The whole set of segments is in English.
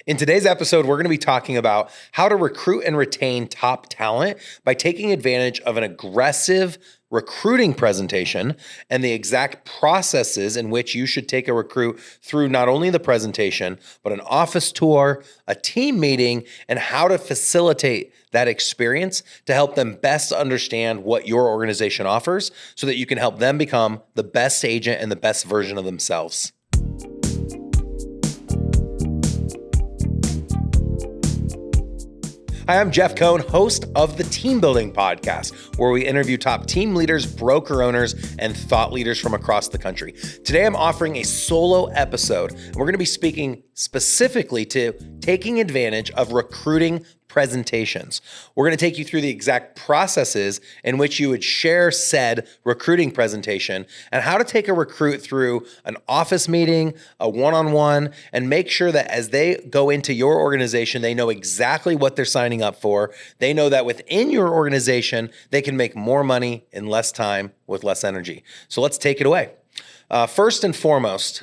In today's episode, we're going to be talking about how to recruit and retain top talent by taking advantage of an aggressive recruiting presentation and the exact processes in which you should take a recruit through not only the presentation, but an office tour, a team meeting, and how to facilitate that experience to help them best understand what your organization offers so that you can help them become the best agent and the best version of themselves. Hi, I'm Jeff Cohn, host of the Team Building Podcast, where we interview top team leaders, broker owners, and thought leaders from across the country. Today, I'm offering a solo episode, and we're going to be speaking specifically to taking advantage of recruiting presentations. We're going to take you through the exact processes in which you would share said recruiting presentation and how to take a recruit through an office meeting, a one-on-one, and make sure that as they go into your organization, they know exactly what they're signing up for. They know that within your organization, they can make more money in less time with less energy. So let's take it away. First and foremost,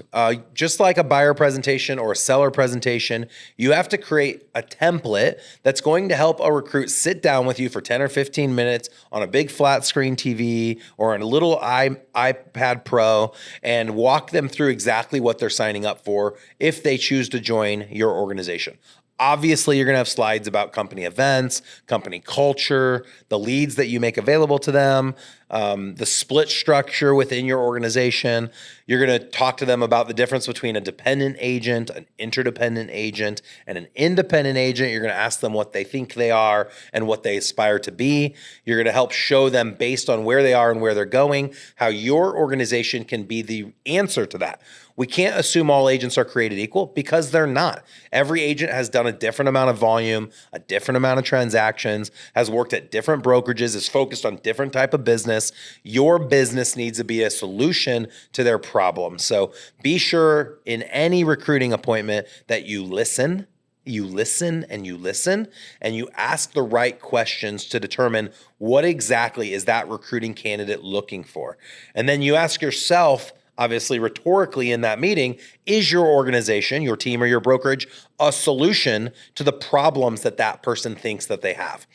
just like a buyer presentation or a seller presentation, you have to create a template that's going to help a recruit sit down with you for 10 or 15 minutes on a big flat screen TV or on a little iPad Pro and walk them through exactly what they're signing up for if they choose to join your organization. Obviously, you're going to have slides about company events, company culture, the leads that you make available to them, the split structure within your organization. You're going to talk to them about the difference between a dependent agent, an interdependent agent, and an independent agent. You're going to ask them what they think they are and what they aspire to be. You're going to help show them based on where they are and where they're going, how your organization can be the answer to that. We can't assume all agents are created equal because they're not. Every agent has done a different amount of volume, a different amount of transactions, has worked at different brokerages, is focused on different type of business. Your business needs to be a solution to their problem. So be sure in any recruiting appointment that you listen, and you ask the right questions to determine what exactly is that recruiting candidate looking for. And then you ask yourself, obviously rhetorically in that meeting, is your organization, your team, or your brokerage a solution to the problems that that person thinks that they have?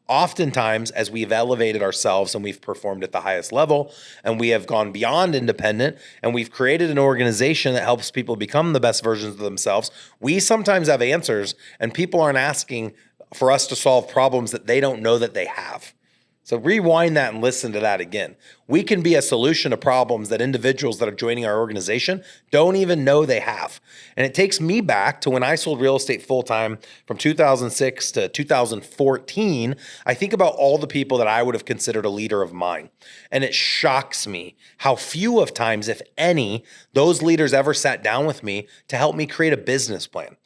Oftentimes, as we've elevated ourselves and we've performed at the highest level and we have gone beyond independent and we've created an organization that helps people become the best versions of themselves, we sometimes have answers and people aren't asking for us to solve problems that they don't know that they have. So rewind that and listen to that again. We can be a solution to problems that individuals that are joining our organization don't even know they have. And it takes me back to when I sold real estate full-time from 2006 to 2014. I think about all the people that I would have considered a leader of mine. And it shocks me how few of times, if any, those leaders ever sat down with me to help me create a business plan.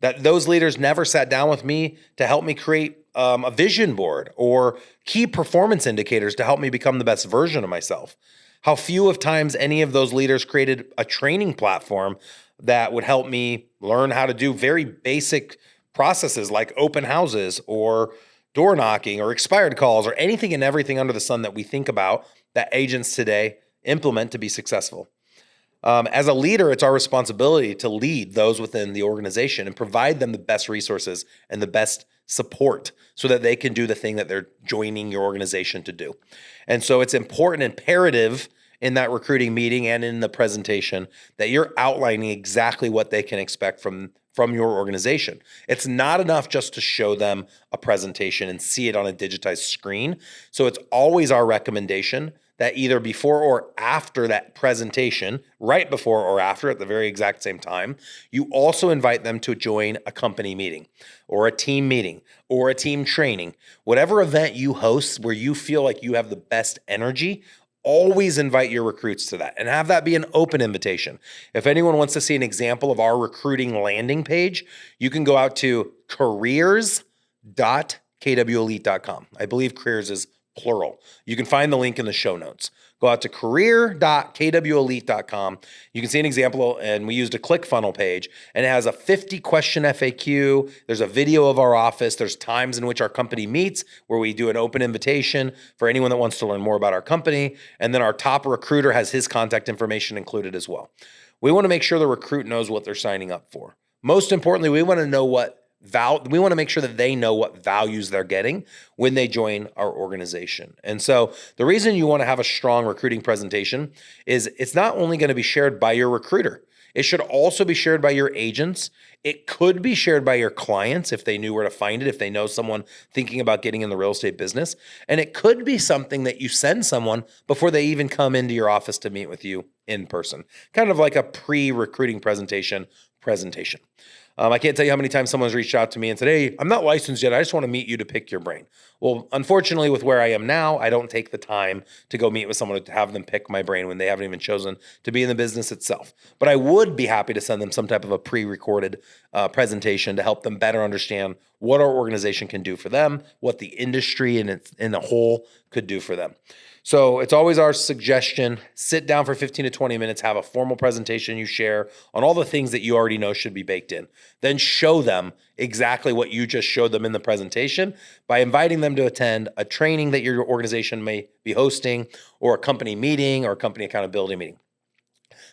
That those leaders never sat down with me to help me create a vision board or key performance indicators to help me become the best version of myself. How few of times any of those leaders created a training platform that would help me learn how to do very basic processes like open houses or door knocking or expired calls or anything and everything under the sun that we think about that agents today implement to be successful. As a leader, it's our responsibility to lead those within the organization and provide them the best resources and the best support so that they can do the thing that they're joining your organization to do. And so it's important, imperative in that recruiting meeting and in the presentation that you're outlining exactly what they can expect from your organization. It's not enough just to show them a presentation and see it on a digitized screen. So it's always our recommendation that either before or after that presentation, right before or after at the very exact same time, you also invite them to join a company meeting or a team meeting or a team training. Whatever event you host where you feel like you have the best energy, always invite your recruits to that and have that be an open invitation. If anyone wants to see an example of our recruiting landing page, you can go out to careers.kwelite.com. I believe careers is plural. You can find the link in the show notes. Go out to career.kwelite.com. You can see an example, and we used a ClickFunnels page, and it has a 50-question FAQ. There's a video of our office. There's times in which our company meets where we do an open invitation for anyone that wants to learn more about our company, and then our top recruiter has his contact information included as well. We want to make sure the recruit knows what they're signing up for. Most importantly, we want to know we want to make sure that they know what values they're getting when they join our organization. And so the reason you want to have a strong recruiting presentation is it's not only going to be shared by your recruiter, it should also be shared by your agents. It could be shared by your clients if they knew where to find it, if they know someone thinking about getting in the real estate business. And it could be something that you send someone before they even come into your office to meet with you in person, kind of like a pre-recruiting presentation. I can't tell you how many times someone's reached out to me and said, hey, I'm not licensed yet. I just want to meet you to pick your brain. Well, unfortunately, with where I am now, I don't take the time to go meet with someone to have them pick my brain when they haven't even chosen to be in the business itself. But I would be happy to send them some type of a pre-recorded presentation to help them better understand what our organization can do for them, what the industry in the whole could do for them. So it's always our suggestion, sit down for 15 to 20 minutes, have a formal presentation you share on all the things that you already know should be baked in. Then show them exactly what you just showed them in the presentation by inviting them to attend a training that your organization may be hosting, or a company meeting or a company accountability meeting.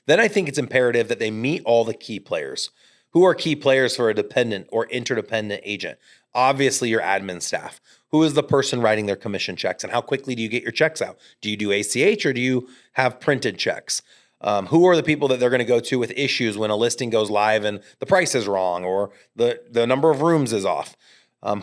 Then I think it's imperative that they meet all the key players. Who are key players for a dependent or interdependent agent? Obviously, your admin staff. Who is the person writing their commission checks, and how quickly do you get your checks out? Do you do ACH or do you have printed checks? Who are the people that they're going to go to with issues when a listing goes live and the price is wrong or the number of rooms is off?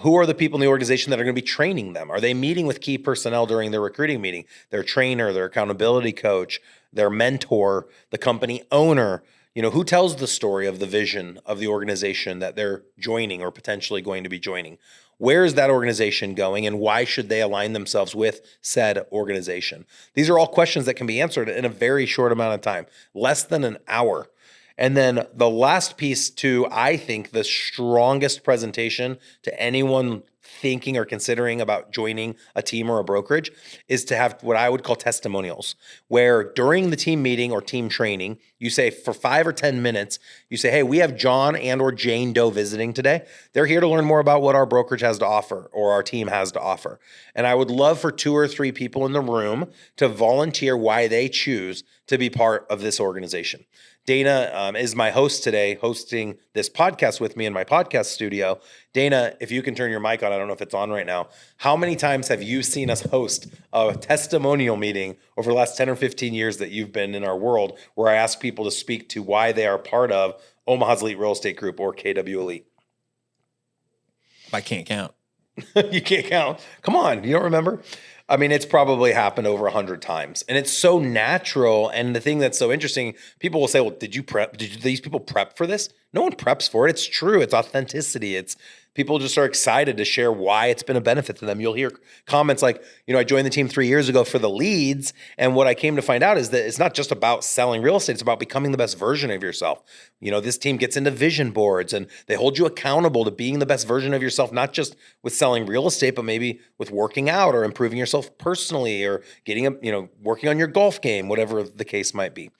Who are the people in the organization that are going to be training them? Are they meeting with key personnel during their recruiting meeting? Their trainer, their accountability coach, their mentor, the company owner? Who tells the story of the vision of the organization that they're joining or potentially going to be joining? Where is that organization going, and why should they align themselves with said organization? These are all questions that can be answered in a very short amount of time, less than an hour. And then the last piece to, I think, the strongest presentation to anyone thinking or considering about joining a team or a brokerage is to have what I would call testimonials, where during the team meeting or team training, you say for 5 or 10 minutes, you say, hey, we have John and or Jane Doe visiting today. They're here to learn more about what our brokerage has to offer or our team has to offer. And I would love for 2 or 3 people in the room to volunteer why they choose to be part of this organization. Dana is my host today, hosting this podcast with me in my podcast studio. Dana, if you can turn your mic on, I don't know if it's on right now. How many times have you seen us host a testimonial meeting over the last 10 or 15 years that you've been in our world, where I ask people to speak to why they are part of Omaha's Elite Real Estate Group, or KW Elite? I can't count. You can't count. Come on, you don't remember? I mean, it's probably happened over 100 times, and it's so natural. And the thing that's so interesting, people will say, well, did you prep? Did these people prep for this? No one preps for it. It's true. It's authenticity. It's people just are excited to share why it's been a benefit to them. You'll hear comments like, I joined the team 3 years ago for the leads. And what I came to find out is that it's not just about selling real estate. It's about becoming the best version of yourself. This team gets into vision boards and they hold you accountable to being the best version of yourself, not just with selling real estate, but maybe with working out or improving yourself personally or working on your golf game, whatever the case might be.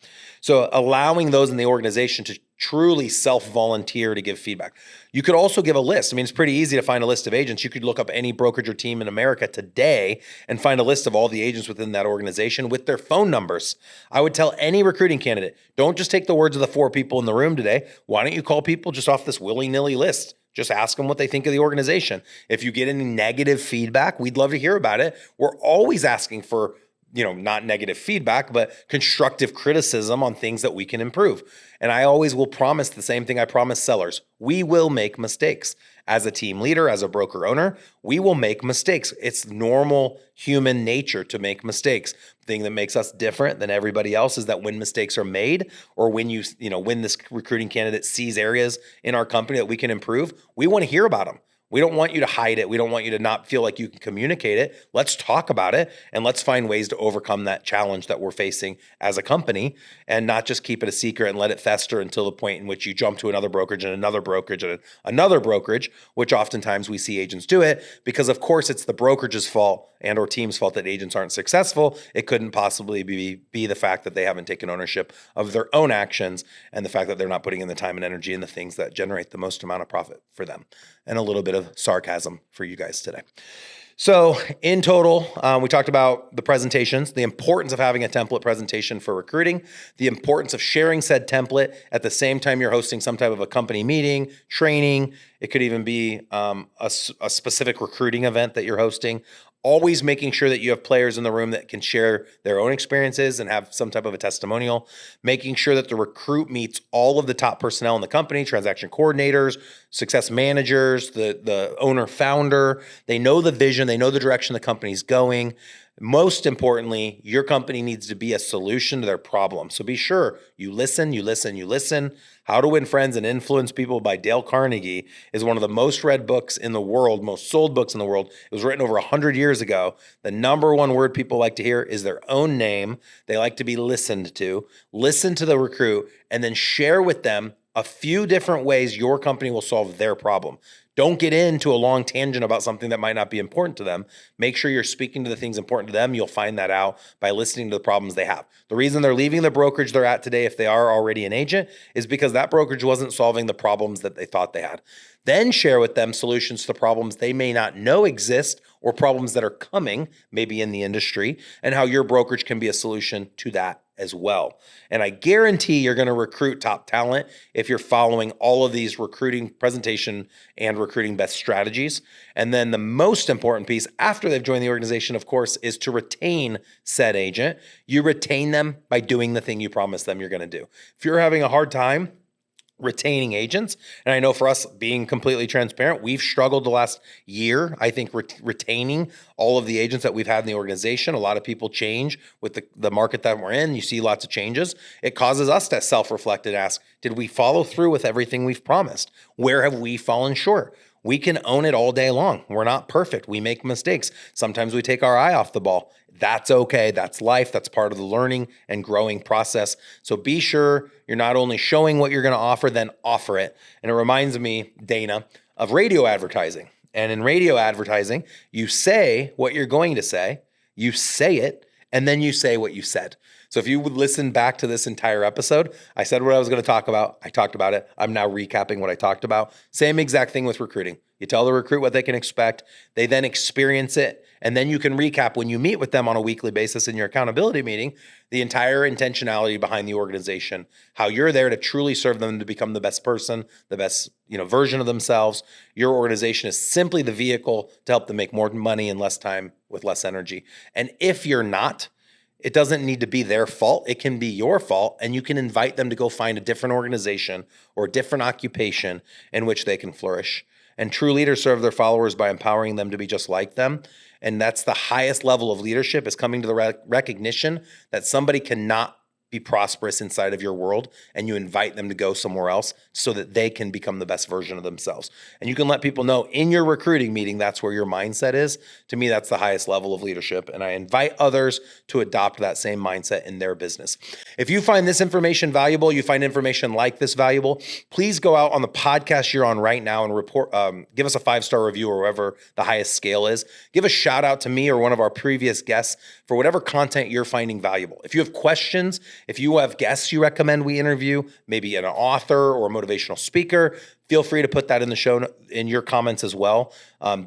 So allowing those in the organization to truly self-volunteer to give feedback. You could also give a list. I mean, it's pretty easy to find a list of agents. You could look up any brokerage or team in America today and find a list of all the agents within that organization with their phone numbers. I would tell any recruiting candidate, don't just take the words of the 4 people in the room today. Why don't you call people just off this willy-nilly list? Just ask them what they think of the organization. If you get any negative feedback, we'd love to hear about it. We're always asking for not negative feedback, but constructive criticism on things that we can improve. And I always will promise the same thing I promise sellers. We will make mistakes. As a team leader, as a broker owner, we will make mistakes. It's normal human nature to make mistakes. The thing that makes us different than everybody else is that when mistakes are made, or when when this recruiting candidate sees areas in our company that we can improve, we want to hear about them. We don't want you to hide it. We don't want you to not feel like you can communicate it. Let's talk about it, and let's find ways to overcome that challenge that we're facing as a company, and not just keep it a secret and let it fester until the point in which you jump to another brokerage and another brokerage and another brokerage, which oftentimes we see agents do it because, of course, it's the brokerage's fault and or team's fault that agents aren't successful. It couldn't possibly be the fact that they haven't taken ownership of their own actions and the fact that they're not putting in the time and energy in the things that generate the most amount of profit for them. And a little bit of sarcasm for you guys today. So in total, we talked about the presentations, the importance of having a template presentation for recruiting, the importance of sharing said template at the same time you're hosting some type of a company meeting, training. It could even be a specific recruiting event that you're hosting. Always making sure that you have players in the room that can share their own experiences and have some type of a testimonial. Making sure that the recruit meets all of the top personnel in the company, transaction coordinators, success managers, the owner founder. They know the vision, they know the direction the company's going. Most importantly, your company needs to be a solution to their problem. So be sure you listen, you listen, you listen. How to Win Friends and Influence People by Dale Carnegie is one of the most read books in the world, most sold books in the world. It was written over 100 years ago. The number one word people like to hear is their own name. They like to be listened to. Listen to the recruit and then share with them a few different ways your company will solve their problem. Don't get into a long tangent about something that might not be important to them. Make sure you're speaking to the things important to them. You'll find that out by listening to the problems they have. The reason they're leaving the brokerage they're at today, if they are already an agent, is because that brokerage wasn't solving the problems that they thought they had. Then share with them solutions to problems they may not know exist or problems that are coming, maybe in the industry, and how your brokerage can be a solution to that as well. And I guarantee you're going to recruit top talent if you're following all of these recruiting presentation and recruiting best strategies. And then the most important piece after they've joined the organization, of course, is to retain said agent. You retain them by doing the thing you promised them you're going to do. If you're having a hard time retaining agents, and I know for us being completely transparent, we've struggled the last year, I think, retaining all of the agents that we've had in the organization. A lot of people change with the market that we're in. You see lots of changes. It causes us to self-reflect and ask, did we follow through with everything we've promised? Where have we fallen short? We can own it all day long. We're not perfect. We make mistakes. Sometimes we take our eye off the ball. That's okay. That's life. That's part of the learning and growing process. So be sure you're not only showing what you're going to offer, then offer it. And it reminds me, Dana, of radio advertising. And in radio advertising, you say what you're going to say, you say it, and then you say what you said. So if you would listen back to this entire episode, I said what I was going to talk about. I talked about it. I'm now recapping what I talked about. Same exact thing with recruiting. You tell the recruit what they can expect. They then experience it. And then you can recap when you meet with them on a weekly basis in your accountability meeting, the entire intentionality behind the organization, how you're there to truly serve them to become the best person, the best version of themselves. Your organization is simply the vehicle to help them make more money in less time with less energy. And if you're not, it doesn't need to be their fault. It can be your fault, and you can invite them to go find a different organization or a different occupation in which they can flourish. And true leaders serve their followers by empowering them to be just like them. And that's the highest level of leadership, is coming to the recognition that somebody cannot be prosperous inside of your world, and you invite them to go somewhere else so that they can become the best version of themselves. And you can let people know in your recruiting meeting, that's where your mindset is. To me, that's the highest level of leadership. And I invite others to adopt that same mindset in their business. If you find this information valuable, you find information like this valuable, please go out on the podcast you're on right now and report, give us a 5-star review or wherever the highest scale is. Give a shout out to me or one of our previous guests for whatever content you're finding valuable. If you have questions, if you have guests you recommend we interview, maybe an author or a motivational speaker, feel free to put that in the show in your comments as well.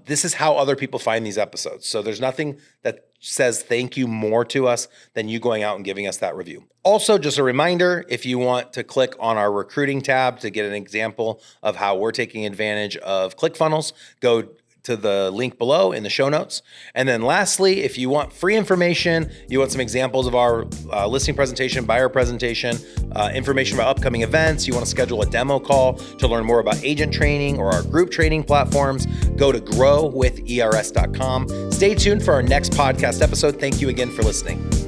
This is how other people find these episodes. So there's nothing that says thank you more to us than you going out and giving us that review. Also, just a reminder, if you want to click on our recruiting tab to get an example of how we're taking advantage of ClickFunnels, go to the link below in the show notes. And then lastly, if you want free information, you want some examples of our listing presentation, buyer presentation, information about upcoming events, you want to schedule a demo call to learn more about agent training or our group training platforms, go to growwithers.com. Stay tuned for our next podcast episode. Thank you again for listening.